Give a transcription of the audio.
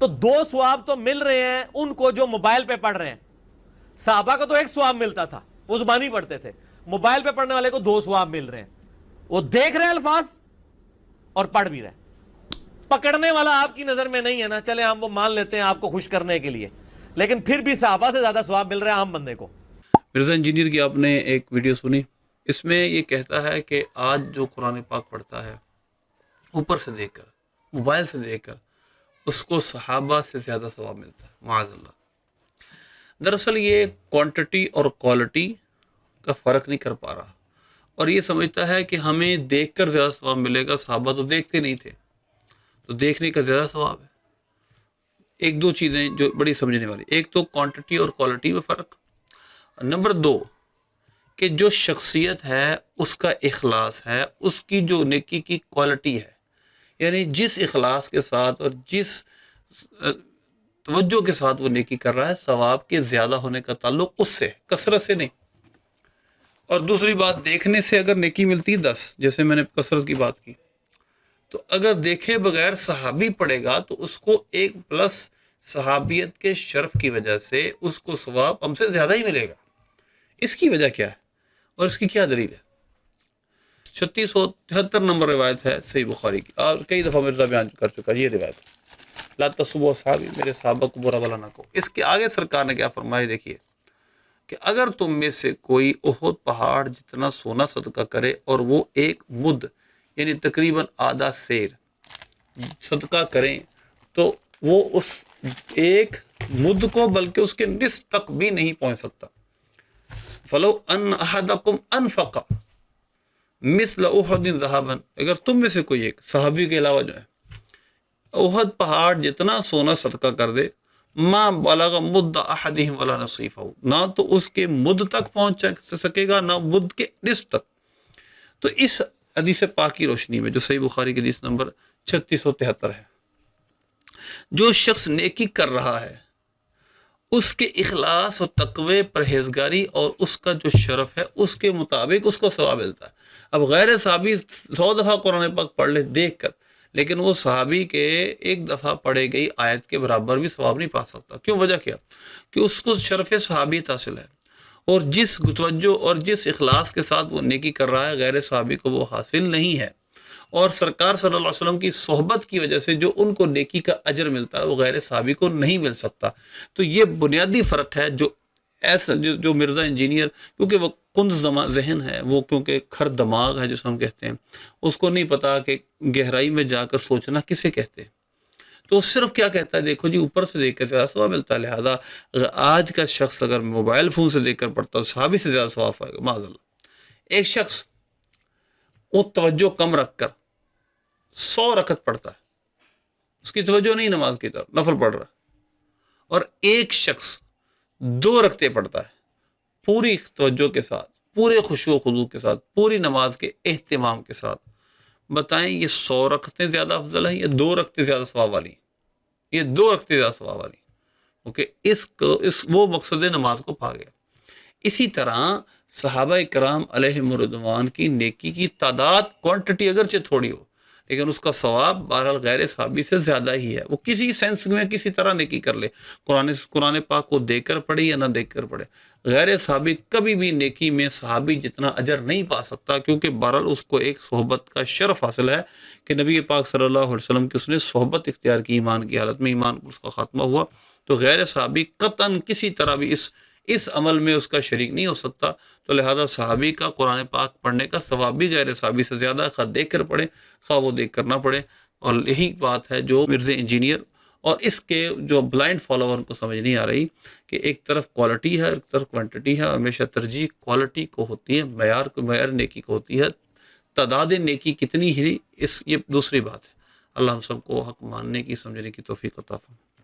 تو 2 ثواب تو مل رہے ہیں ان کو جو موبائل پہ پڑھ رہے ہیں. صحابہ کو تو 1 ثواب ملتا تھا، وہ زبانی پڑھتے تھے. موبائل پہ پڑھنے والے کو 2 ثواب مل رہے ہیں. وہ دیکھ رہے الفاظ اور پڑھ بھی رہے. پکڑنے والا آپ کی نظر میں نہیں ہے نا، چلے ہم وہ مان لیتے ہیں آپ کو خوش کرنے کے لیے، لیکن پھر بھی صحابہ سے زیادہ ثواب مل رہا ہے عام بندے کو. مرزا انجینئر کی آپ نے ایک ویڈیو سنی، اس میں یہ کہتا ہے کہ آج جو قرآن پاک پڑھتا ہے اوپر سے دیکھ کر، موبائل سے دیکھ کر، اس کو صحابہ سے زیادہ ثواب ملتا ہے، معاذ اللہ. دراصل یہ کوانٹٹی اور کوالٹی کا فرق نہیں کر پا رہا، اور یہ سمجھتا ہے کہ ہمیں دیکھ کر زیادہ ثواب ملے گا. صحابہ تو دیکھتے نہیں تھے، تو دیکھنے کا زیادہ ثواب ہے. ایک دو چیزیں جو بڑی سمجھنے والی، ایک تو کوانٹٹی اور کوالٹی میں فرق، نمبر 2 کہ جو شخصیت ہے اس کا اخلاص ہے، اس کی جو نیکی کی کوالٹی ہے، یعنی جس اخلاص کے ساتھ اور جس توجہ کے ساتھ وہ نیکی کر رہا ہے، ثواب کے زیادہ ہونے کا تعلق اس سے، کثرت سے نہیں. اور دوسری بات، دیکھنے سے اگر نیکی ملتی 10، جیسے میں نے کثرت کی بات کی، تو اگر دیکھے بغیر صحابی پڑھے گا تو اس کو 1+ صحابیت کے شرف کی وجہ سے اس کو ثواب ہم سے زیادہ ہی ملے گا. اس کی وجہ کیا ہے اور اس کی کیا دلیل ہے؟ 3673 نمبر روایت ہے صحیح بخاری کی، اور کئی دفعہ مرزا بیان کر چکا یہ روایت، لا تسبوا اصحابی، میرے صحابہ کو برا بلا نہ کہو. اس کے آگے سرکار نے کیا فرمایا دیکھیے کہ اگر تم میں سے کوئی احد پہاڑ جتنا سونا صدقہ کرے اور وہ 1 مد یعنی تقریباً آدھا سیر صدقہ کریں، تو وہ اس 1 مد کو بلکہ اس کے نصف تک بھی نہیں پہنچ سکتا. فلو ان احدکم انفق مثل احد ذهبا، اگر تم میں سے کوئی ایک صحابی کے علاوہ جو ہے احد پہاڑ جتنا سونا صدقہ کر دے، ما بلغ مد احدهم ولا نصیفہ، نہ تو اس کے مد تک پہنچ سکے گا نہ مد کے نصف تک. تو اس حدیث پاک کی روشنی میں جو صحیح بخاری کی حدیث نمبر 3673 ہے، جو شخص نیکی کر رہا ہے اس کے اخلاص و تقوی، پرہیزگاری اور اس کا جو شرف ہے اس کے مطابق اس کو ثواب ملتا ہے. اب غیر صحابی 100 دفعہ قرآن پاک پڑھ لے دیکھ کر، لیکن وہ صحابی کے 1 دفعہ پڑھے گئی آیت کے برابر بھی ثواب نہیں پا سکتا. کیوں؟ وجہ کیا؟ کہ اس کو شرف صحابیت حاصل ہے، اور جس توجہ اور جس اخلاص کے ساتھ وہ نیکی کر رہا ہے غیر صحابی کو وہ حاصل نہیں ہے. اور سرکار صلی اللہ علیہ وسلم کی صحبت کی وجہ سے جو ان کو نیکی کا اجر ملتا ہے وہ غیر صحابی کو نہیں مل سکتا. تو یہ بنیادی فرق ہے جو ایسا جو مرزا انجینئر، کیونکہ وہ کند ذہن ہے، وہ کیونکہ کھر دماغ ہے جسے ہم کہتے ہیں، اس کو نہیں پتا کہ گہرائی میں جا کر سوچنا کسے کہتے ہیں. تو صرف کیا کہتا ہے، دیکھو جی اوپر سے دیکھ کر زیادہ ثواب ملتا ہے، لہٰذا آج کا شخص اگر موبائل فون سے دیکھ کر پڑھتا ہے صحابی سے زیادہ ثواب پائے گا، معاذ اللہ. ایک شخص وہ توجہ کم رکھ کر 100 رکعت پڑھتا ہے، اس کی توجہ نہیں نماز کی طرف، نفل پڑھ رہا ہے، اور ایک شخص 2 رکعتیں پڑھتا ہے پوری توجہ کے ساتھ، پورے خشوع و خضوع کے ساتھ، پوری نماز کے اہتمام کے ساتھ. بتائیں یہ 100 رکعتیں زیادہ افضل ہیں یا 2 رکعتیں زیادہ ثواب والی ہیں؟ یہ 2 رکعتیں زیادہ ثواب والی ہیں، کیونکہ وہ مقصد نماز کو پا گیا. اسی طرح صحابہ کرام علیہم رضوان کی نیکی کی تعداد، کوانٹٹی اگرچہ تھوڑی ہو، لیکن اس کا ثواب بہرحال غیر صحابی سے زیادہ ہی ہے. وہ کسی سینس میں کسی طرح نیکی کر لے، قرآن پاک کو دیکھ کر پڑھے یا نہ دیکھ کر پڑھے، غیر صحابی کبھی بھی نیکی میں صحابی جتنا اجر نہیں پا سکتا، کیونکہ بہرحال اس کو ایک صحبت کا شرف حاصل ہے کہ نبی پاک صلی اللہ علیہ وسلم کی اس نے صحبت اختیار کی، ایمان کی حالت میں ایمان اس کا خاتمہ ہوا. تو غیر صحابی قطعاً کسی طرح بھی اس عمل میں اس کا شریک نہیں ہو سکتا. تو لہذا صحابی کا قرآن پاک پڑھنے کا ثواب بھی غیر صحابی سے زیادہ ہے، خواہ دیکھ کر پڑھے خواہ وہ دیکھ کر نہ پڑھے. اور یہی بات ہے جو مرزا انجینئر اور اس کے جو بلائنڈ فالوور کو سمجھ نہیں آ رہی کہ ایک طرف کوالٹی ہے ایک طرف کوانٹٹی ہے. ہمیشہ ترجیح کوالٹی کو ہوتی ہے، معیار نیکی کو ہوتی ہے، تعداد نیکی کتنی ہی یہ دوسری بات ہے. اللہ ہم سب کو حق ماننے کی، سمجھنے کی توفیق عطا فرمائے.